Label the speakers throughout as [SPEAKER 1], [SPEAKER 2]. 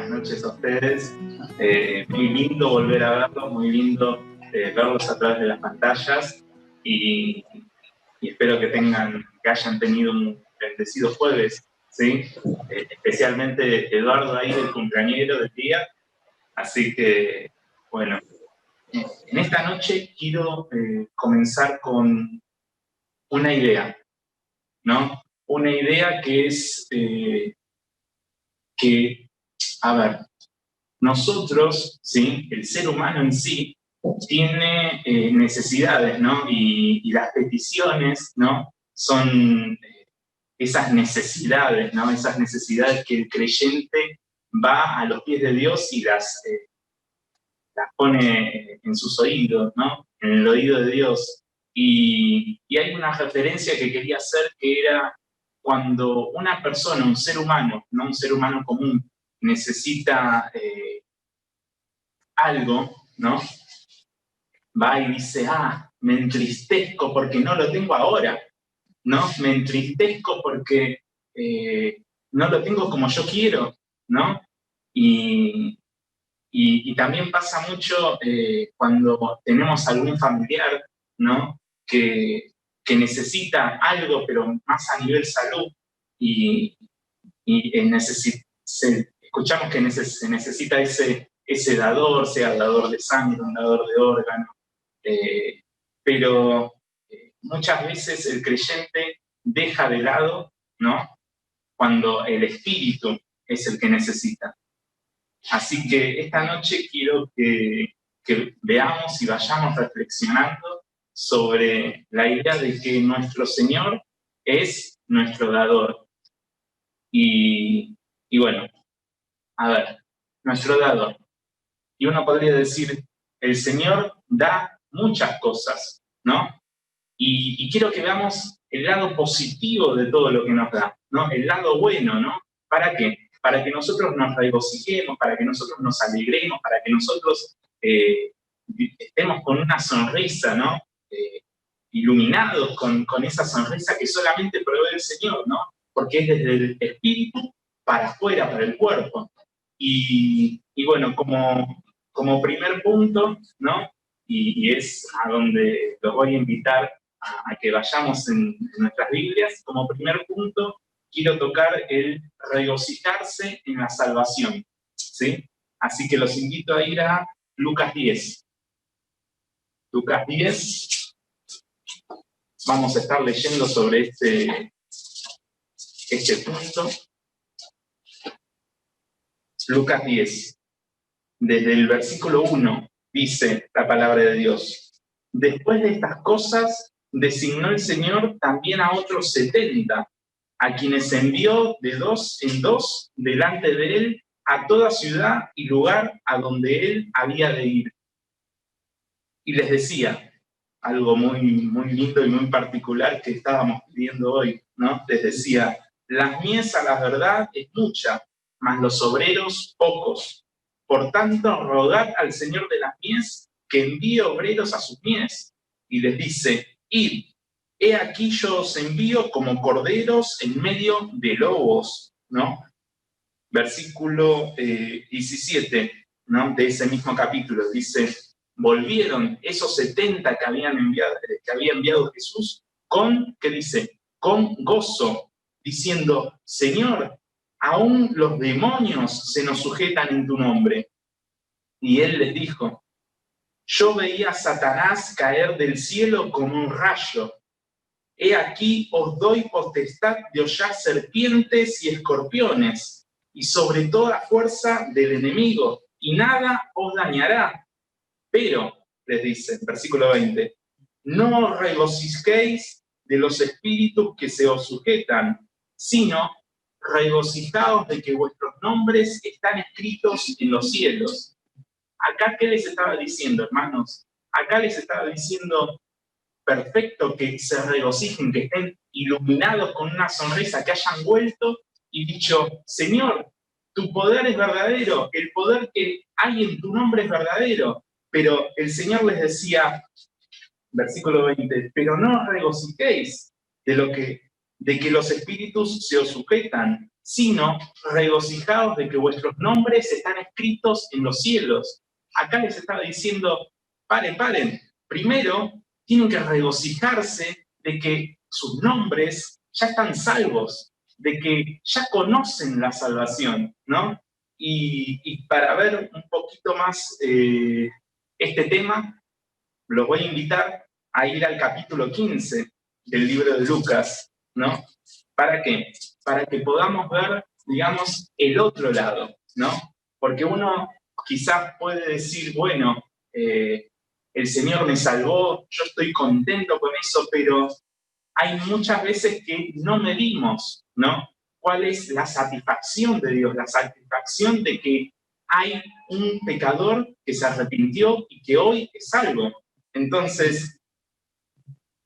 [SPEAKER 1] buenas noches a ustedes. Muy lindo volver a verlos, muy lindo verlos a través de las pantallas y espero que hayan tenido un bendecido jueves, ¿sí? Especialmente Eduardo ahí, el cumpleañero del día. Así que, bueno, en esta noche quiero comenzar con una idea, ¿no? Una idea que es a ver, nosotros, ¿sí? El ser humano en sí tiene necesidades, ¿no? Y las peticiones, ¿no? Son esas necesidades, ¿no? Esas necesidades que el creyente va a los pies de Dios y las pone en sus oídos, ¿no? En el oído de Dios. Y hay una referencia que quería hacer que era cuando una persona, un ser humano, no un ser humano común, necesita algo, ¿no? Va y dice, me entristezco porque no lo tengo ahora, ¿no? Me entristezco porque no lo tengo como yo quiero, ¿no? Y también pasa mucho cuando tenemos algún familiar, ¿no? Que necesita algo, pero más a nivel salud, y escuchamos que se necesita ese dador, sea dador de sangre, un dador de órgano, pero muchas veces el creyente deja de lado, ¿no? Cuando el espíritu es el que necesita. Así que esta noche quiero que veamos y vayamos reflexionando sobre la idea de que nuestro Señor es nuestro dador. Y bueno, a ver, nuestro dador. Y uno podría decir, el Señor da muchas cosas, ¿no? Y quiero que veamos el lado positivo de todo lo que nos da, ¿no? El lado bueno, ¿no? ¿Para qué? Para que nosotros nos regocijemos, para que nosotros nos alegremos, para que nosotros estemos con una sonrisa, ¿no? Iluminados con esa sonrisa que solamente provee el Señor, ¿no? Porque es desde el espíritu para afuera, para el cuerpo. Y bueno, como primer punto, ¿no? Y es a donde los voy a invitar a que vayamos en nuestras Biblias. Como primer punto, quiero tocar el regocijarse en la salvación, ¿sí? Así que los invito a ir a Lucas 10. Lucas 10. Vamos a estar leyendo sobre este punto. Lucas 10. Desde el versículo 1 dice la palabra de Dios. Después de estas cosas, designó el Señor también a otros 70, a quienes envió de 2 en 2 delante de él a toda ciudad y lugar a donde él había de ir. Y les decía algo muy, muy lindo y muy particular que estábamos viendo hoy, ¿no? Les decía, las mies a la verdad es mucha, mas los obreros pocos. Por tanto, rogad al Señor de las mies que envíe obreros a sus mies. Y les dice, id, he aquí yo os envío como corderos en medio de lobos, ¿no? Versículo 17, ¿no? De ese mismo capítulo, dice, volvieron esos 70 que había enviado Jesús ¿qué dice? Con gozo, diciendo, Señor, aún los demonios se nos sujetan en tu nombre. Y él les dijo, yo veía a Satanás caer del cielo como un rayo. He aquí os doy potestad de hollar serpientes y escorpiones, y sobre toda fuerza del enemigo, y nada os dañará. Pero, les dice, versículo 20, no os regocijéis de los espíritus que se os sujetan, sino regocijaos de que vuestros nombres están escritos en los cielos. Acá, ¿qué les estaba diciendo, hermanos? Acá les estaba diciendo, perfecto, que se regocijen, que estén iluminados con una sonrisa, que hayan vuelto y dicho, Señor, tu poder es verdadero, el poder que hay en tu nombre es verdadero. Pero el Señor les decía, versículo 20, pero no os regocijéis de que los espíritus se os sujetan, sino regocijaos de que vuestros nombres están escritos en los cielos. Acá les estaba diciendo, paren. Primero, tienen que regocijarse de que sus nombres ya están salvos, de que ya conocen la salvación, ¿no? Y para ver un poquito más este tema, los voy a invitar a ir al capítulo 15 del libro de Lucas, ¿no? ¿Para qué? Para que podamos ver, digamos, el otro lado, ¿no? Porque uno quizás puede decir, bueno, el Señor me salvó, yo estoy contento con eso, pero hay muchas veces que no medimos, ¿no? ¿Cuál es la satisfacción de Dios? La satisfacción de que hay un pecador que se arrepintió y que hoy es salvo. Entonces,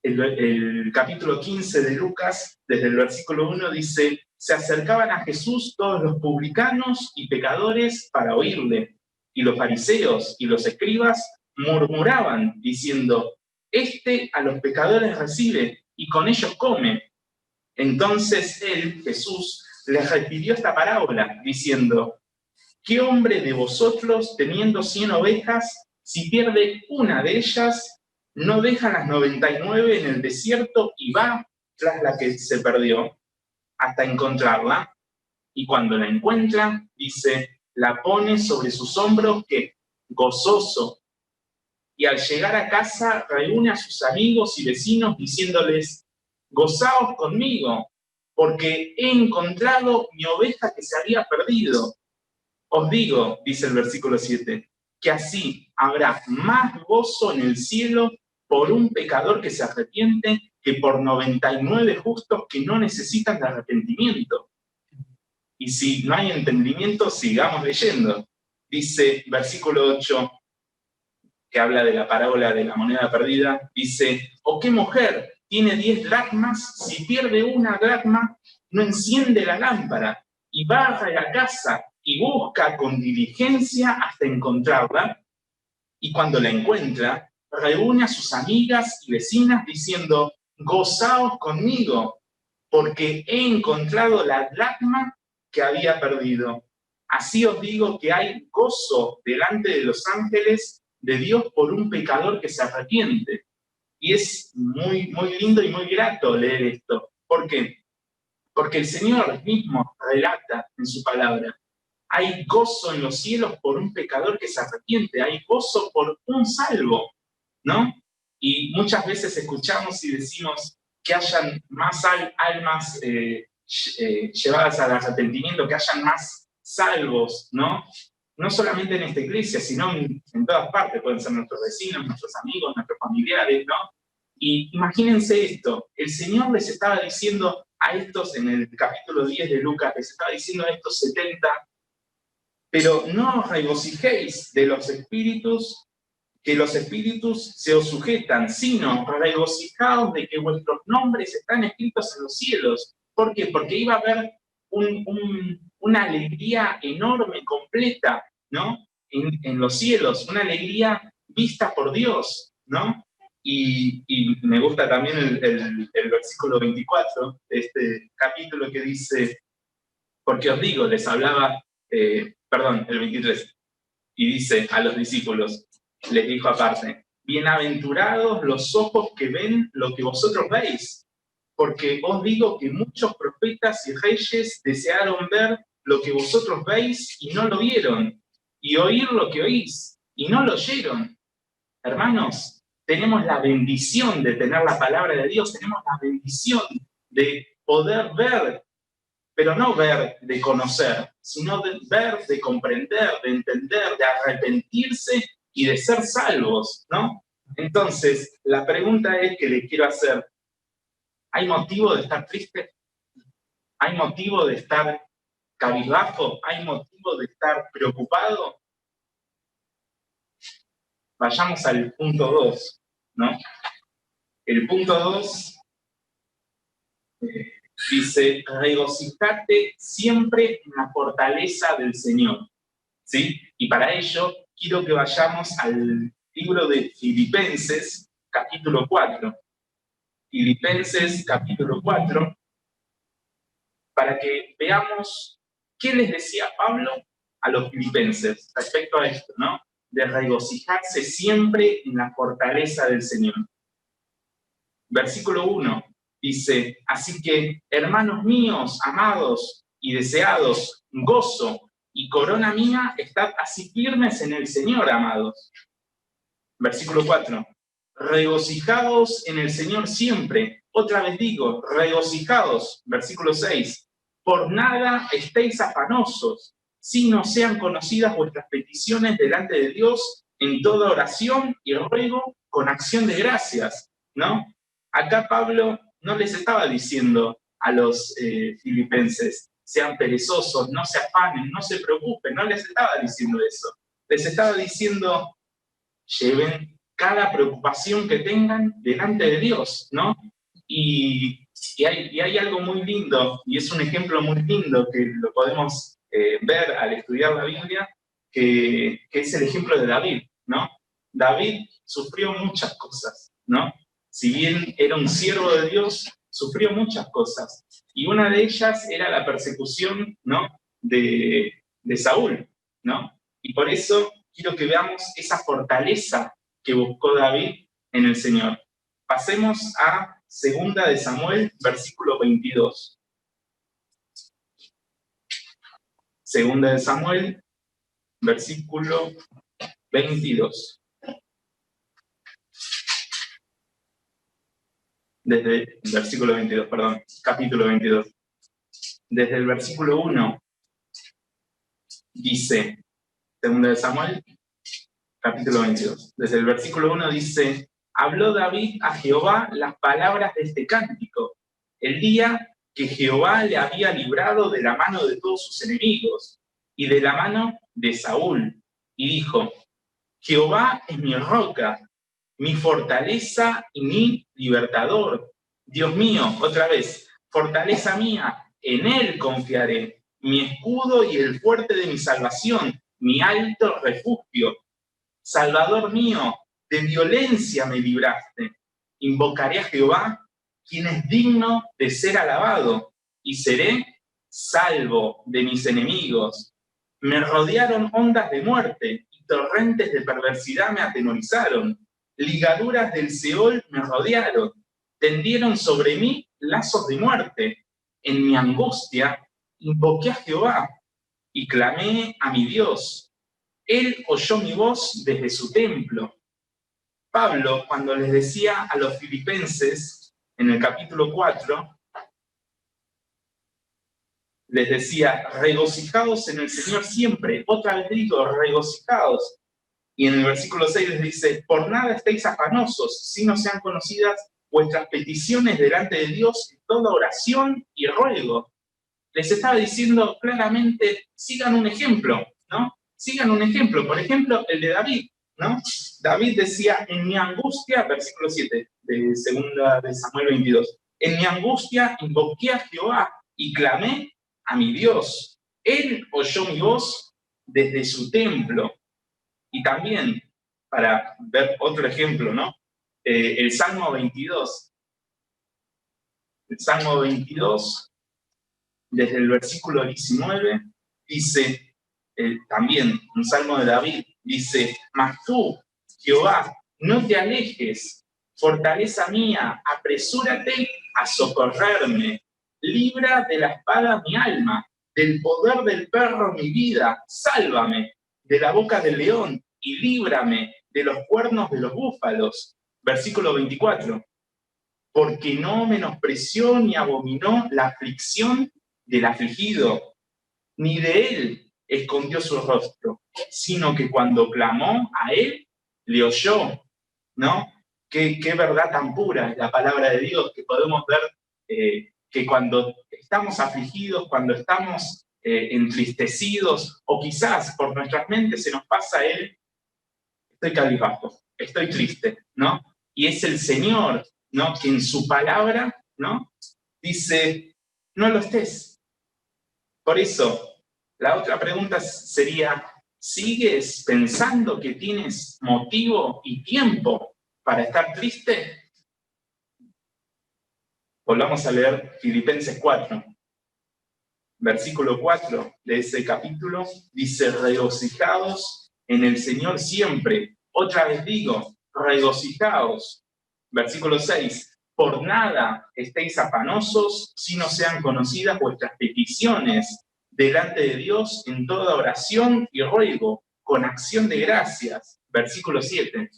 [SPEAKER 1] el capítulo 15 de Lucas, desde el versículo 1, dice: se acercaban a Jesús todos los publicanos y pecadores para oírle, y los fariseos y los escribas murmuraban, diciendo: este a los pecadores recibe y con ellos come. Entonces él, Jesús, les refirió esta parábola, diciendo: ¿qué hombre de vosotros, teniendo 100 ovejas, si pierde una de ellas, no deja las 99 en el desierto y va tras la que se perdió hasta encontrarla? Y cuando la encuentra, dice, la pone sobre sus hombros, que gozoso. Y al llegar a casa, reúne a sus amigos y vecinos diciéndoles: gozaos conmigo, porque he encontrado mi oveja que se había perdido. Os digo, dice el versículo 7, que así habrá más gozo en el cielo por un pecador que se arrepiente que por 99 justos que no necesitan de arrepentimiento. Y si no hay entendimiento, sigamos leyendo. Dice, versículo 8, que habla de la parábola de la moneda perdida, dice: ¿o qué mujer tiene 10 dracmas? Si pierde una dracma, no enciende la lámpara y baja a la casa y busca con diligencia hasta encontrarla, y cuando la encuentra, reúne a sus amigas y vecinas diciendo: gozaos conmigo, porque he encontrado la dracma que había perdido. Así os digo que hay gozo delante de los ángeles de Dios por un pecador que se arrepiente. Y es muy, muy lindo y muy grato leer esto. ¿Por qué? Porque el Señor mismo relata en su palabra: hay gozo en los cielos por un pecador que se arrepiente, hay gozo por un salvo, ¿no? Y muchas veces escuchamos y decimos que hayan más almas llevadas al arrepentimiento, que hayan más salvos, ¿no? No solamente en esta iglesia, sino en todas partes. Pueden ser nuestros vecinos, nuestros amigos, nuestros familiares, ¿no? Y imagínense esto: el Señor les estaba diciendo a estos, en el capítulo 10 de Lucas, les estaba diciendo a estos 70, pero no os regocijéis de los espíritus, que los espíritus se os sujetan, sino regocijaos de que vuestros nombres están escritos en los cielos. ¿Por qué? Porque iba a haber una alegría enorme, completa, ¿no? En los cielos, una alegría vista por Dios, ¿no? Y me gusta también el versículo 24 de este capítulo, que dice: porque os digo, les hablaba, el 23, y dice a los discípulos, les dijo aparte: bienaventurados los ojos que ven lo que vosotros veis, porque os digo que muchos profetas y reyes desearon ver lo que vosotros veis y no lo vieron, y oír lo que oís y no lo oyeron. Hermanos, tenemos la bendición de tener la palabra de Dios, tenemos la bendición de poder ver, pero no ver de conocer, sino de ver, de comprender, de entender, de arrepentirse y de ser salvos, ¿no? Entonces, la pregunta es que le quiero hacer: ¿hay motivo de estar triste? ¿Hay motivo de estar cabizbajo? ¿Hay motivo de estar preocupado? Vayamos al punto 2, ¿no? El punto 2 dice: regocijate siempre en la fortaleza del Señor, ¿sí? Y para ello quiero que vayamos al libro de Filipenses, capítulo 4. Filipenses, capítulo 4. para que veamos qué les decía Pablo a los filipenses respecto a esto, ¿no? De regocijarse siempre en la fortaleza del Señor. Versículo 1 dice, así que, hermanos míos, amados y deseados, gozo y corona mía, estad así firmes en el Señor, amados. Versículo 4, regocijados en el Señor siempre. Otra vez digo, regocijados. Versículo 6, por nada estéis afanosos, sino sean conocidas vuestras peticiones delante de Dios en toda oración y ruego con acción de gracias, ¿no? Acá Pablo no les estaba diciendo a los filipenses, sean perezosos, no se afanen, no se preocupen, no les estaba diciendo eso. Les estaba diciendo, lleven cada preocupación que tengan delante de Dios, ¿no? Y hay algo muy lindo, y es un ejemplo muy lindo que lo podemos ver al estudiar la Biblia, que es el ejemplo de David, ¿no? David sufrió muchas cosas, ¿no? Si bien era un siervo de Dios, sufrió muchas cosas. Y una de ellas era la persecución, ¿no? de Saúl, ¿no? Y por eso quiero que veamos esa fortaleza que buscó David en el Señor. Pasemos a 2 de Samuel, versículo 22. 2 de Samuel, versículo 22. Desde el versículo 22, perdón, capítulo 22. Desde el versículo 1 dice, 2 de Samuel, capítulo 22. Desde el versículo 1 dice, habló David a Jehová las palabras de este cántico, el día que Jehová le había librado de la mano de todos sus enemigos y de la mano de Saúl. Y dijo, Jehová es mi roca, mi fortaleza y mi libertador. Dios mío, otra vez, fortaleza mía, en él confiaré, mi escudo y el fuerte de mi salvación, mi alto refugio. Salvador mío, de violencia me libraste. Invocaré a Jehová, quien es digno de ser alabado, y seré salvo de mis enemigos. Me rodearon ondas de muerte, y torrentes de perversidad me atemorizaron. Ligaduras del Seol me rodearon, tendieron sobre mí lazos de muerte. En mi angustia invoqué a Jehová, y clamé a mi Dios. Él oyó mi voz desde su templo. Pablo, cuando les decía a los filipenses, en el capítulo 4, les decía, regocijados en el Señor siempre. Otra vez digo, regocijados. Y en el versículo 6 les dice, por nada estéis afanosos, sino sean conocidas vuestras peticiones delante de Dios en toda oración y ruego. Les estaba diciendo claramente, sigan un ejemplo, ¿no? Sigan un ejemplo, por ejemplo, el de David, ¿no? David decía, en mi angustia, versículo 7 de 2 de Samuel 22, en mi angustia invoqué a Jehová y clamé a mi Dios. Él oyó mi voz desde su templo. Y también, para ver otro ejemplo, ¿no? El Salmo 22. El Salmo 22, desde el versículo 19, dice, también un salmo de David, dice, mas tú, Jehová, no te alejes, fortaleza mía, apresúrate a socorrerme, libra de la espada mi alma, del poder del perro mi vida, sálvame de la boca del león y líbrame de los cuernos de los búfalos. Versículo 24, porque no menospreció ni abominó la aflicción del afligido, ni de él escondió su rostro, sino que cuando clamó a él, le oyó, ¿no? Qué verdad tan pura es la palabra de Dios, que podemos ver que cuando estamos afligidos, cuando estamos entristecidos, o quizás por nuestras mentes se nos pasa él, estoy cabizbajo, estoy triste, ¿no? Y es el Señor, ¿no? Que en su palabra, ¿no? Dice, no lo estés. Por eso, la otra pregunta sería, ¿sigues pensando que tienes motivo y tiempo para estar triste? Volvamos a leer Filipenses 4. versículo 4 de ese capítulo, dice, regocijaos en el Señor siempre. Otra vez digo, regocijaos. Versículo 6, por nada estéis afanosos, si no sean conocidas vuestras peticiones delante de Dios en toda oración y ruego, con acción de gracias. Versículo 7,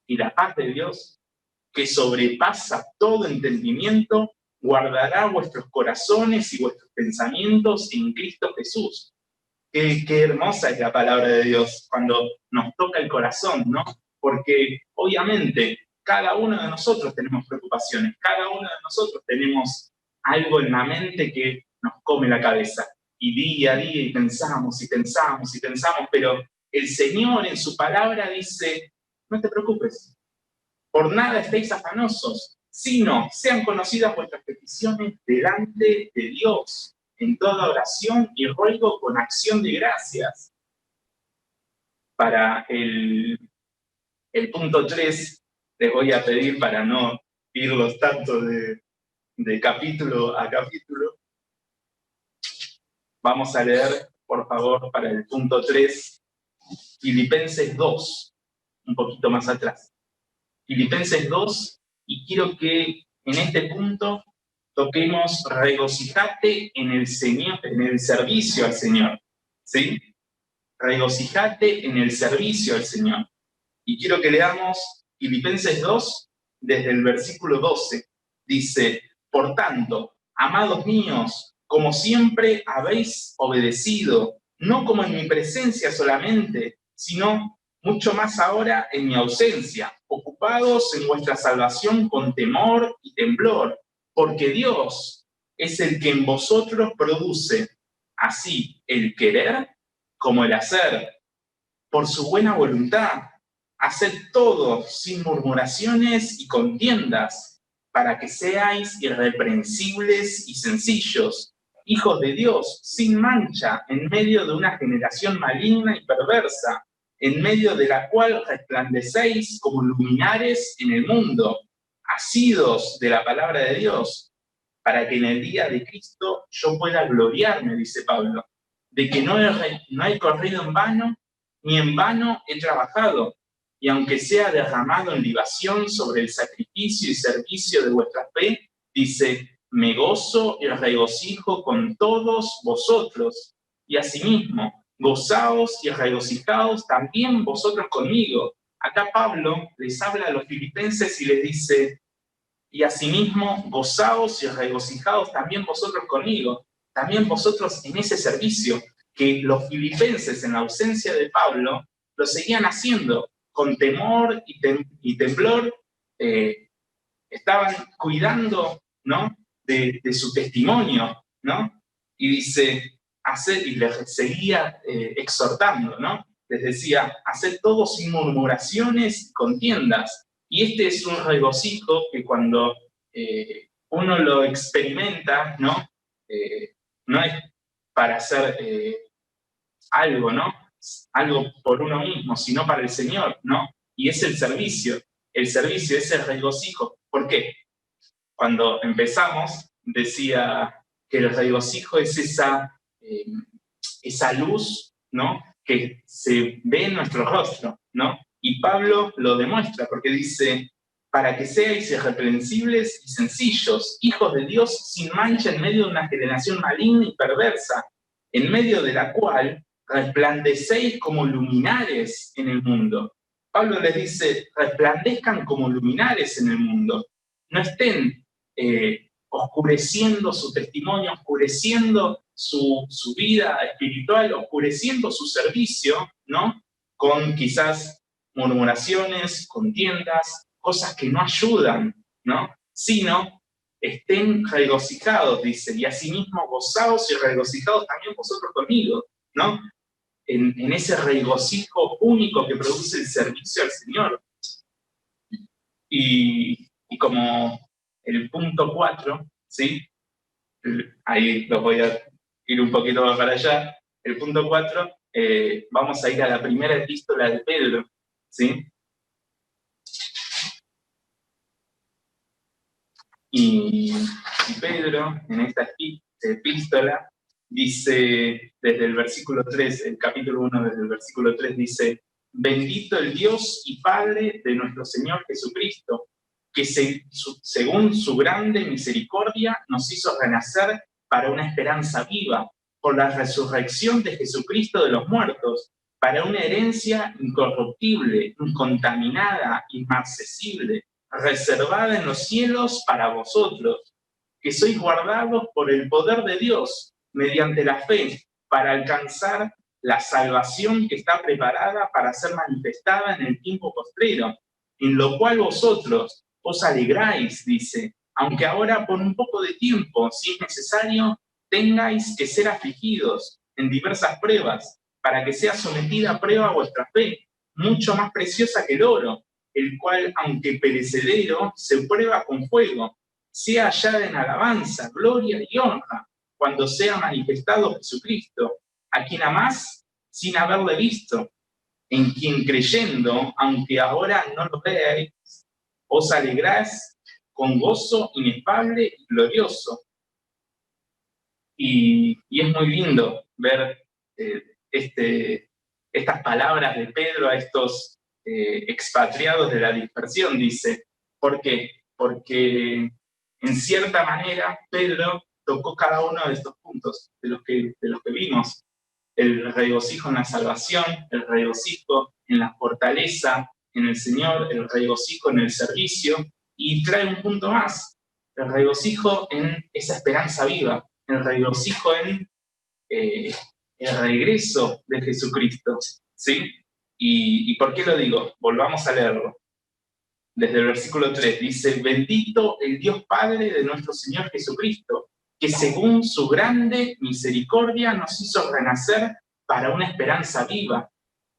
[SPEAKER 1] y la paz de Dios, que sobrepasa todo entendimiento, guardará vuestros corazones y vuestros pensamientos en Cristo Jesús. Qué hermosa es la palabra de Dios cuando nos toca el corazón, ¿no? Porque obviamente cada uno de nosotros tenemos preocupaciones, cada uno de nosotros tenemos algo en la mente que nos come la cabeza. Y día a día y pensamos y pensamos y pensamos, pero el Señor en su palabra dice, no te preocupes, por nada estéis afanosos, sino sean conocidas vuestras peticiones delante de Dios, en toda oración y ruego con acción de gracias. Para el punto 3, les voy a pedir, para no irlos tanto de capítulo a capítulo, vamos a leer, por favor, para el punto 3, Filipenses 2, un poquito más atrás. Filipenses 2, y quiero que en este punto toquemos regocijate en el Señor, en el servicio al Señor, ¿sí? Regocijate en el servicio al Señor. Y quiero que leamos Filipenses 2 desde el versículo 12. Dice, por tanto, amados míos, como siempre habéis obedecido, no como en mi presencia solamente, sino mucho más ahora en mi ausencia, ocupados en vuestra salvación con temor y temblor, porque Dios es el que en vosotros produce así el querer como el hacer, por su buena voluntad. Haced todo sin murmuraciones y contiendas, para que seáis irreprensibles y sencillos, hijos de Dios, sin mancha, en medio de una generación maligna y perversa, en medio de la cual resplandecéis como luminares en el mundo, asidos de la palabra de Dios, para que en el día de Cristo yo pueda gloriarme, dice Pablo, de que no he corrido en vano, ni en vano he trabajado, y aunque sea derramado en libación sobre el sacrificio y servicio de vuestra fe, dice, me gozo y regocijo con todos vosotros, y asimismo, gozaos y regocijaos también vosotros conmigo. Acá Pablo les habla a los filipenses y les dice, y asimismo, gozaos y regocijaos también vosotros conmigo, también vosotros en ese servicio, que los filipenses en la ausencia de Pablo lo seguían haciendo con temor y temblor, estaban cuidando, ¿no? de su testimonio, ¿no? Y dice, y les seguía exhortando, ¿no? Les decía, haced todo sin murmuraciones y contiendas. Y este es un regocijo que cuando uno lo experimenta, ¿no? No es para hacer algo, ¿no? Algo por uno mismo, sino para el Señor, ¿no? Y es el servicio es el regocijo. ¿Por qué? Cuando empezamos, decía que el regocijo es esa luz, ¿no? Que se ve en nuestro rostro, ¿no? Y Pablo lo demuestra porque dice, para que seáis irreprensibles y sencillos, hijos de Dios sin mancha en medio de una generación maligna y perversa, en medio de la cual resplandecéis como luminares en el mundo. Pablo les dice, resplandezcan como luminares en el mundo. No estén oscureciendo su testimonio, oscureciendo su vida espiritual, oscureciendo su servicio, ¿no? Con quizás murmuraciones, contiendas, cosas que no ayudan, ¿no? Sino estén regocijados, dice, y asimismo gozaos y regocijados también vosotros conmigo, ¿no? En ese regocijo único que produce el servicio al Señor. Y como el punto 4, ¿sí? Ahí los voy a ir un poquito más para allá. El punto 4, vamos a ir a la primera epístola de Pedro, ¿sí? Y Pedro, en esta epístola, dice desde el versículo 3, el capítulo 1 desde el versículo 3 dice, bendito el Dios y Padre de nuestro Señor Jesucristo, que según su grande misericordia nos hizo renacer para una esperanza viva, por la resurrección de Jesucristo de los muertos, para una herencia incorruptible, incontaminada, inmarcesible, reservada en los cielos para vosotros, que sois guardados por el poder de Dios, mediante la fe, para alcanzar la salvación que está preparada para ser manifestada en el tiempo postrero, en lo cual vosotros os alegráis, dice, aunque ahora por un poco de tiempo, si es necesario, tengáis que ser afligidos en diversas pruebas, para que sea sometida a prueba vuestra fe, mucho más preciosa que el oro, el cual, aunque perecedero, se prueba con fuego, sea hallada en alabanza, gloria y honra, cuando sea manifestado Jesucristo, a quien amás sin haberle visto, en quien creyendo, aunque ahora no lo veáis, os alegrás con gozo inefable y glorioso. Y es muy lindo ver estas palabras de Pedro a estos expatriados de la dispersión, dice. ¿Por qué? Porque en cierta manera Pedro tocó cada uno de estos puntos de los que vimos. El regocijo en la salvación, el regocijo en la fortaleza en el Señor, el regocijo en el servicio, y trae un punto más, el regocijo en esa esperanza viva, el regocijo en el regreso de Jesucristo, ¿sí? ¿Y por qué lo digo? Volvamos a leerlo. Desde el versículo 3 dice, bendito el Dios Padre de nuestro Señor Jesucristo, que según su grande misericordia nos hizo renacer para una esperanza viva,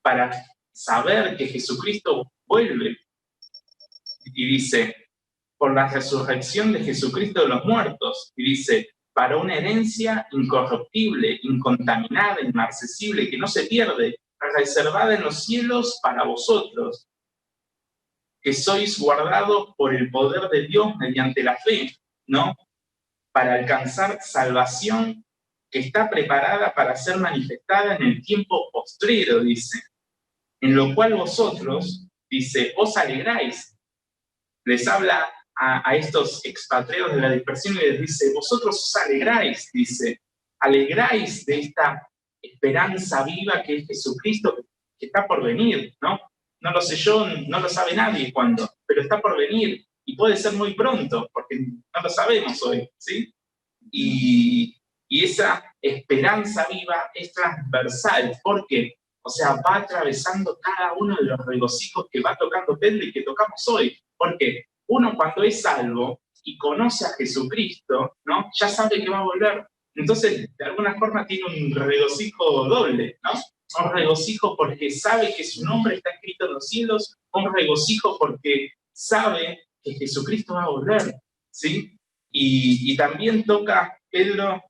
[SPEAKER 1] para saber que Jesucristo vuelve. Y dice, por la resurrección de Jesucristo de los muertos. Y dice, para una herencia incorruptible, incontaminada, inmarcesible, que no se pierde, reservada en los cielos para vosotros, que sois guardados por el poder de Dios mediante la fe, ¿no? Para alcanzar salvación que está preparada para ser manifestada en el tiempo postrero, dice. En lo cual vosotros, dice, os alegráis. Les habla a estos expatriados de la dispersión y les dice, vosotros os alegráis, dice, alegráis de esta esperanza viva que es Jesucristo, que está por venir, ¿no? No lo sé yo, no lo sabe nadie cuándo, pero está por venir y puede ser muy pronto, porque no lo sabemos hoy, ¿sí? Y esa esperanza viva es transversal. ¿Por qué? O sea, va atravesando cada uno de los regocijos que va tocando Pedro y que tocamos hoy. Porque uno cuando es salvo y conoce a Jesucristo, ¿no? Ya sabe que va a volver. Entonces, de alguna forma tiene un regocijo doble, ¿no? Un regocijo porque sabe que su nombre está escrito en los cielos, un regocijo porque sabe que Jesucristo va a volver, ¿sí? Y también toca Pedro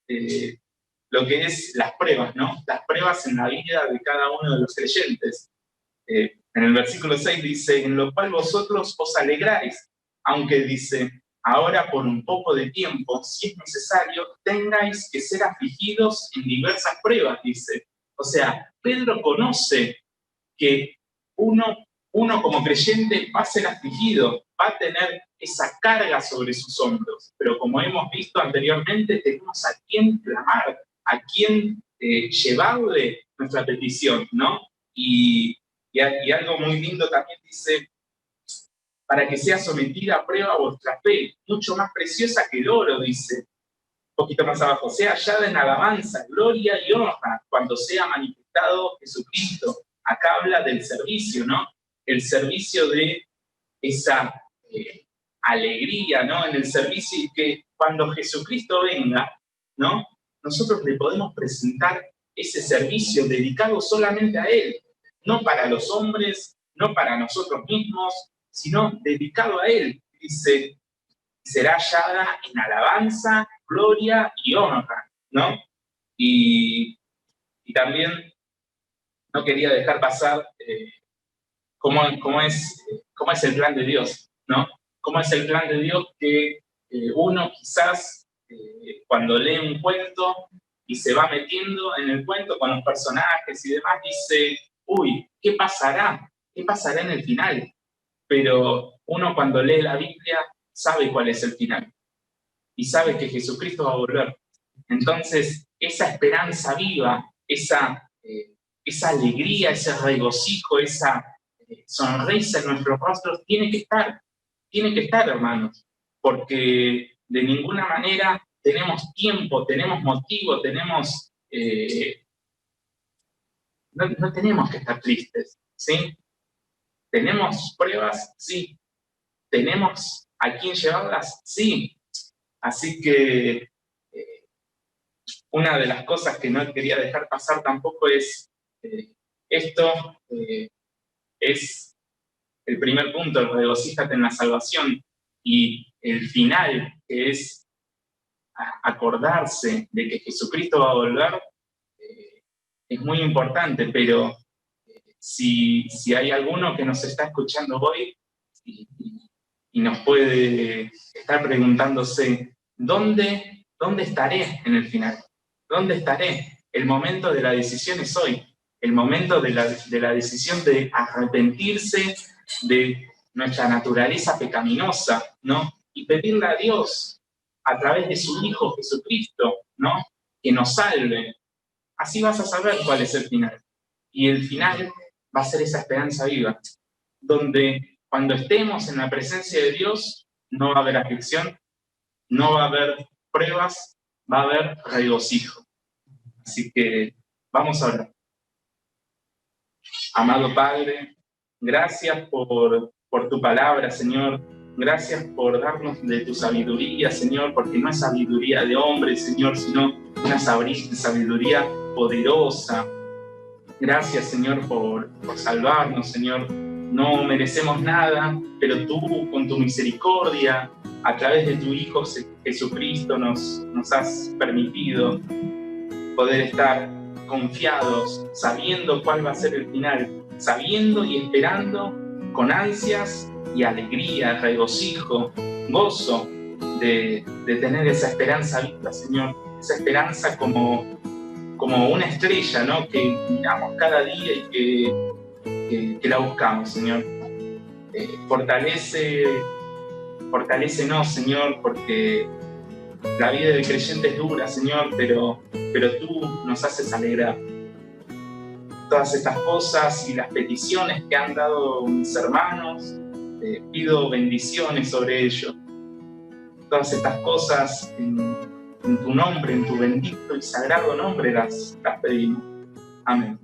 [SPEAKER 1] lo que es las pruebas, ¿no? Las pruebas en la vida de cada uno de los creyentes. En el versículo 6 dice, en lo cual vosotros os alegráis, aunque dice, ahora por un poco de tiempo, si es necesario, tengáis que ser afligidos en diversas pruebas, dice. O sea, Pedro conoce que uno como creyente va a ser afligido, va a tener esa carga sobre sus hombros, pero como hemos visto anteriormente, tenemos a quien clamar, a quien llevarle nuestra petición, ¿no? Y algo muy lindo también dice, para que sea sometida a prueba vuestra fe, mucho más preciosa que el oro, dice, un poquito más abajo, sea hallada en alabanza, gloria y honra, cuando sea manifestado Jesucristo. Acá habla del servicio, ¿no? El servicio de esa alegría, ¿no? En el servicio y que cuando Jesucristo venga, ¿no? Nosotros le podemos presentar ese servicio dedicado solamente a Él, no para los hombres, no para nosotros mismos, sino dedicado a Él. Dice, será hallada en alabanza, gloria y honra, ¿no? Y también no quería dejar pasar cómo es el plan de Dios, ¿no? Cómo es el plan de Dios que uno quizás cuando lee un cuento y se va metiendo en el cuento con los personajes y demás, dice, uy, ¿qué pasará? ¿Qué pasará en el final? Pero uno cuando lee la Biblia sabe cuál es el final y sabe que Jesucristo va a volver. Entonces, esa esperanza viva, esa alegría, ese regocijo, esa sonrisa en nuestros rostros tiene que estar, hermanos, porque de ninguna manera tenemos tiempo, tenemos motivo, no tenemos que estar tristes, ¿sí? ¿Tenemos pruebas? Sí. ¿Tenemos a quién llevarlas? Sí. Así que una de las cosas que no quería dejar pasar tampoco es esto, es el primer punto, el regocíjate en la salvación, y el final, que es acordarse de que Jesucristo va a volver, es muy importante, pero si hay alguno que nos está escuchando hoy y nos puede estar preguntándose, ¿dónde estaré en el final? ¿Dónde estaré? El momento de la decisión es hoy. El momento de la decisión de arrepentirse de nuestra naturaleza pecaminosa, ¿no? Y pedirle a Dios, a través de su Hijo Jesucristo, ¿no? Que nos salve. Así vas a saber cuál es el final. Y el final va a ser esa esperanza viva, donde cuando estemos en la presencia de Dios, no va a haber aflicción, no va a haber pruebas, va a haber regocijo. Así que vamos a orar. Amado Padre, gracias por tu palabra, Señor. Gracias por darnos de tu sabiduría, Señor, porque no es sabiduría de hombre, Señor, sino una sabiduría poderosa. Gracias, Señor, por salvarnos, Señor. No merecemos nada, pero tú, con tu misericordia, a través de tu Hijo Jesucristo, nos has permitido poder estar confiados, sabiendo cuál va a ser el final, sabiendo y esperando con ansias y alegría, regocijo, gozo de tener esa esperanza viva, Señor, esa esperanza como una estrella, ¿no? Que miramos cada día y que la buscamos, Señor. Fortalécenos, Señor, porque la vida del creyente es dura, Señor, pero tú nos haces alegrar. Todas estas cosas y las peticiones que han dado mis hermanos, pido bendiciones sobre ellos. Todas estas cosas en tu nombre, en tu bendito y sagrado nombre las pedimos. Amén.